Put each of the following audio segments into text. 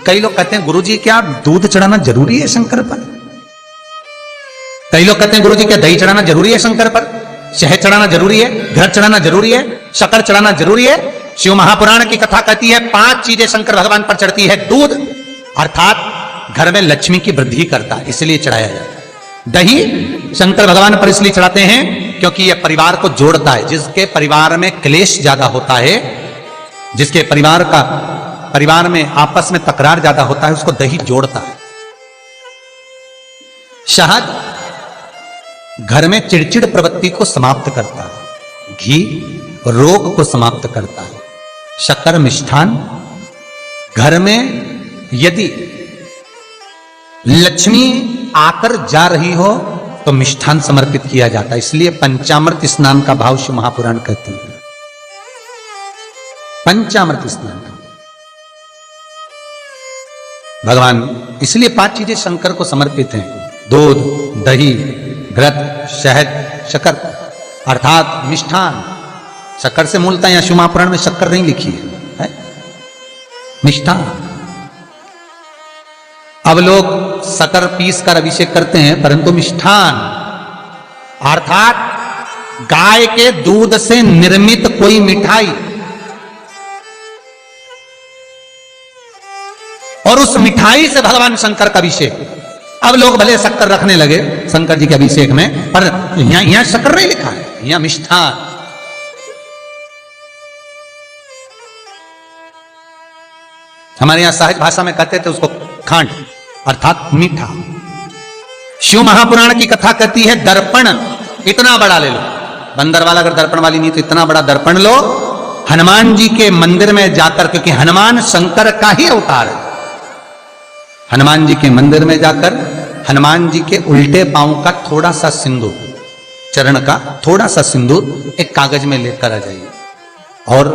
कई लोग कहते हैं गुरुजी क्या दूध चढ़ाना जरूरी है शंकर पर? कई लोग कहते हैं गुरुजी क्या दही चढ़ाना जरूरी है शंकर पर? शहद चढ़ाना जरूरी है? घृत चढ़ाना जरूरी है? शक्कर चढ़ाना जरूरी है? शिव महापुराण की कथा कहती है 5 चीजें शंकर भगवान पर चढ़ती है। दूध अर्थात घर में लक्ष्मी की वृद्धि करता है, इसलिए चढ़ाया जाता है। दही शंकर भगवान पर इसलिए चढ़ाते हैं क्योंकि यह परिवार को जोड़ता है। जिसके परिवार में क्लेश ज्यादा होता है, जिसके परिवार में आपस में तकरार ज्यादा होता है, उसको दही जोड़ता है। शहद घर में चिड़चिड़ प्रवृत्ति को समाप्त करता है। घी रोग को समाप्त करता है। शक्कर मिष्ठान घर में यदि लक्ष्मी आकर जा रही हो तो मिष्ठान समर्पित किया जाता है। इसलिए पंचामृत स्नान का भाव शिव महापुराण कहती है। पंचामृत स्नान का भगवान इसलिए 5 चीजें शंकर को समर्पित हैं। दूध, दही, घृत, शहद, शक्कर अर्थात मिष्ठान। शक्कर से मूलतः यहां शिव महापुराण में शक्कर नहीं लिखी है, मिष्ठान। अब लोग शक्कर पीस कर अभिषेक करते हैं, परंतु मिष्ठान अर्थात गाय के दूध से निर्मित कोई मिठाई और उस मिठाई से भगवान शंकर का अभिषेक। अब लोग भले शक्कर रखने लगे शंकर जी के अभिषेक में, पर यहां शक्कर नहीं लिखा है, यहां मिष्ठान। हमारे यहां सहज भाषा में कहते थे उसको खांड अर्थात मीठा। शिव महापुराण की कथा कहती है दर्पण इतना बड़ा ले लो। बंदर वाला अगर दर्पण वाली नहीं तो इतना बड़ा दर्पण लो, हनुमान जी के मंदिर में जाकर, क्योंकि हनुमान शंकर का ही अवतार है। हनुमान जी के मंदिर में जाकर हनुमान जी के उल्टे पांव का थोड़ा सा सिंदूर, चरण का थोड़ा सा सिंदूर एक कागज में लेकर आ जाइए। और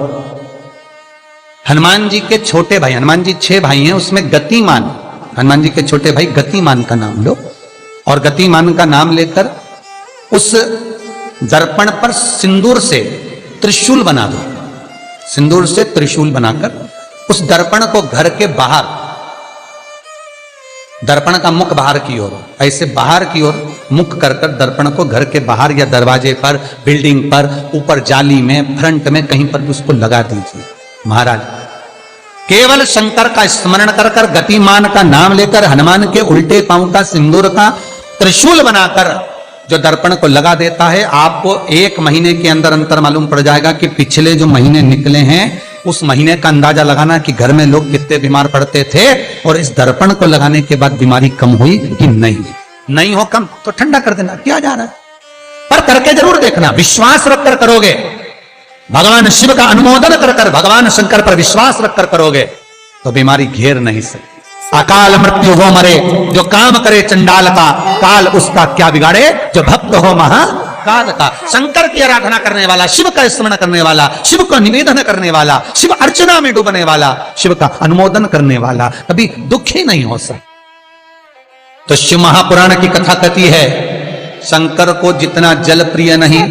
हनुमान जी के छोटे भाई, हनुमान जी 6 भाई हैं, उसमें गतिमान, हनुमान जी के छोटे भाई गतिमान का नाम लो और गतिमान का नाम लेकर उस दर्पण पर सिंदूर से त्रिशूल बना दो। सिंदूर से त्रिशूल बनाकर उस दर्पण को घर के बाहर, दर्पण का मुख बाहर की ओर, ऐसे बाहर की ओर मुख कर कर दर्पण को घर के बाहर या दरवाजे पर, बिल्डिंग पर, ऊपर जाली में, फ्रंट में कहीं पर भी उसको लगा दीजिए। महाराज केवल शंकर का स्मरण कर कर, गतिमान का नाम लेकर, हनुमान के उल्टे पांव का सिंदूर का त्रिशूल बनाकर जो दर्पण को लगा देता है, आपको 1 महीने के अंदर अंतर मालूम पड़ जाएगा कि पिछले जो महीने निकले हैं उस महीने का अंदाजा लगाना कि घर में लोग कितने बीमार पड़ते थे और इस दर्पण को लगाने के बाद बीमारी कम हुई कि नहीं हो कम तो ठंडा कर देना, क्या जा रहा है, पर करके जरूर देखना। विश्वास रखकर करोगे, भगवान शिव का अनुमोदन कर कर, भगवान शंकर पर विश्वास रखकर करोगे तो बीमारी घेर नहीं सकती। अकाल मृत्यु हो मरे जो काम करे चंडाल का, काल उसका क्या बिगाड़े जो भक्त हो महाकाल का। शंकर की आराधना करने वाला, शिव का स्मरण करने वाला, शिव को निवेदन करने वाला, शिव अर्चना में डूबने वाला, शिव का अनुमोदन करने वाला कभी दुखी नहीं हो सकता। तो शिव महापुराण की कथा कहती है शंकर को जितना जल प्रिय नहीं,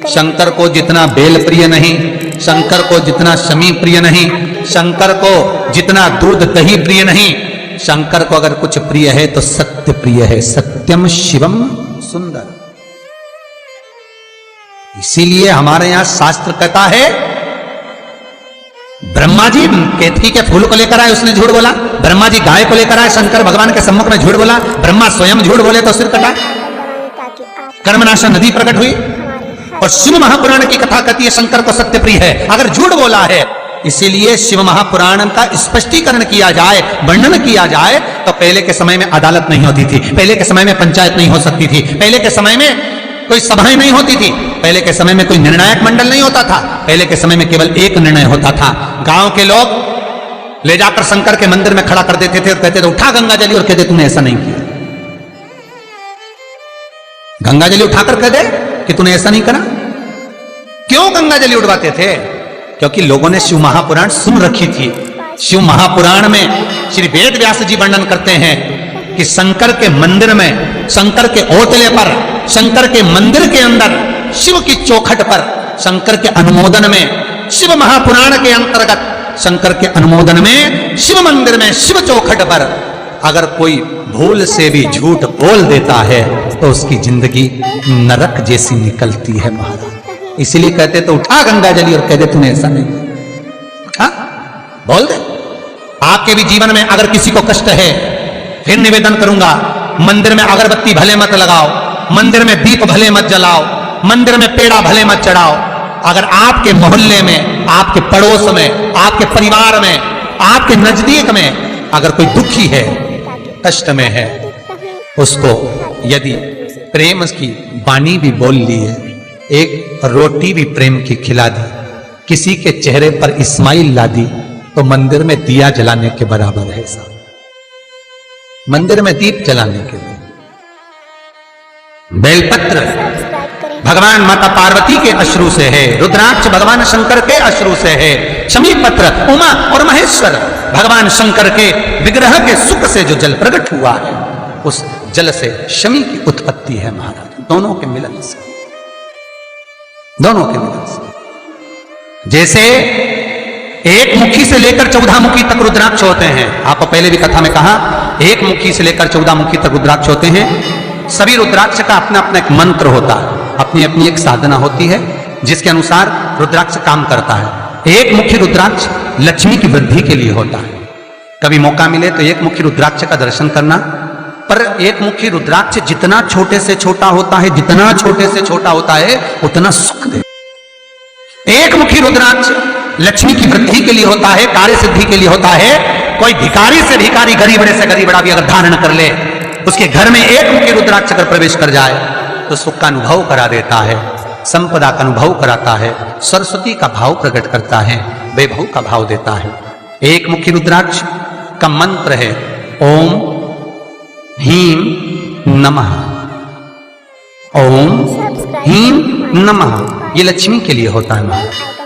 शंकर को जितना बेल प्रिय नहीं, शंकर को जितना शमी प्रिय नहीं, शंकर को जितना दूध दही प्रिय नहीं, शंकर को अगर कुछ प्रिय है तो सत्य प्रिय है। सत्यम शिवम सुंदर। इसीलिए हमारे यहां शास्त्र कहता है ब्रह्मा जी केतकी के फूल को लेकर आए, उसने झूठ बोला। ब्रह्मा जी गाय को लेकर आए, शंकर भगवान के सम्मुख में झूठ बोला। ब्रह्मा स्वयं झूठ बोले तो सिर कटा। कर्मनाशा नदी प्रकट हुई। और शिव महापुराण की कथा कहती है शंकर को सत्य प्रिय है अगर झूठ बोला है। इसीलिए शिव महापुराण का स्पष्टीकरण किया जाए, वर्णन किया जाए तो पहले के समय में अदालत नहीं होती थी, पहले के समय में पंचायत नहीं हो सकती थी, पहले के समय में कोई सभाएं नहीं होती थी, पहले के समय में कोई निर्णायक मंडल नहीं होता था, पहले के समय में केवल एक निर्णय होता था। गांव के लोग ले जाकर शंकर के मंदिर में खड़ा कर देते थे और कहते थे उठा गंगा जली, और कहते तूने ऐसा नहीं किया। गंगा जली उठाकर कह दे कि तूने ऐसा नहीं करा। क्यों गंगा जली उठवाते थे? क्योंकि लोगों ने शिव महापुराण सुन रखी थी। शिव महापुराण में श्री वेद व्यास जी वर्णन करते हैं कि शंकर के मंदिर में, शंकर के ओटले पर, शंकर के मंदिर के अंदर, शिव की चौखट पर, शंकर के अनुमोदन में, शिव महापुराण के अंतर्गत शंकर के अनुमोदन में शिव मंदिर में शिव चौखट पर अगर कोई भूल से भी झूठ बोल देता है तो उसकी जिंदगी नरक जैसी निकलती है महाराज। इसीलिए कहते तो उठा गंगा जली और कह दे तूने ऐसा नहीं उठा, बोल दे। आपके भी जीवन में अगर किसी को कष्ट है, फिर निवेदन करूंगा, मंदिर में अगरबत्ती भले मत लगाओ, मंदिर में दीप भले मत जलाओ, मंदिर में पेड़ा भले मत चढ़ाओ। अगर आपके मोहल्ले में, आपके पड़ोस में, आपके परिवार में, आपके नजदीक में अगर कोई दुखी है, कष्ट में है, उसको यदि प्रेम की वाणी भी बोल ली है, एक रोटी भी प्रेम की खिला दी, किसी के चेहरे पर इस्माइल ला दी, तो मंदिर में दिया जलाने के बराबर है साहब। मंदिर में दीप जलाने के लिए बेलपत्र भगवान माता पार्वती के अश्रु से है, रुद्राक्ष भगवान शंकर के अश्रु से है, शमी पत्र उमा और महेश्वर भगवान शंकर के विग्रह के सुख से जो जल प्रकट हुआ है, उस जल से शमी की उत्पत्ति है महाराज। दोनों के मिलन से, दोनों के मिलन से। जैसे एक मुखी से लेकर 14 मुखी तक रुद्राक्ष होते हैं, आपको पहले भी कथा में कहा, एक मुखी से लेकर 14 मुखी तक रुद्राक्ष होते हैं। सभी रुद्राक्ष का अपना अपना एक मंत्र होता है, अपनी अपनी एक साधना होती है जिसके अनुसार रुद्राक्ष काम करता है। एक मुखी रुद्राक्ष लक्ष्मी की वृद्धि के लिए होता है। कभी मौका मिले तो एक मुखी रुद्राक्ष का दर्शन करना। पर एक मुखी रुद्राक्ष जितना छोटे से छोटा होता है, जितना छोटे से छोटा होता है, उतना सुख दे। एक मुखी रुद्राक्ष लक्ष्मी की वृद्धि के लिए होता है, कार्य सिद्धि के लिए होता है। कोई भिखारी से भिखारी, गरीब बड़े से गरीब बड़ा भी अगर धारण कर ले, उसके घर में एक मुखी रुद्राक्ष अगर प्रवेश कर जाए तो सुख का अनुभव करा देता है, संपदा का अनुभव कराता है, सरस्वती का भाव प्रकट करता है, वैभव का भाव देता है। एक मुखी रुद्राक्ष का मंत्र है ओम ह्रीं नमः, ओम ह्रीं नमः। ये लक्ष्मी के लिए होता है।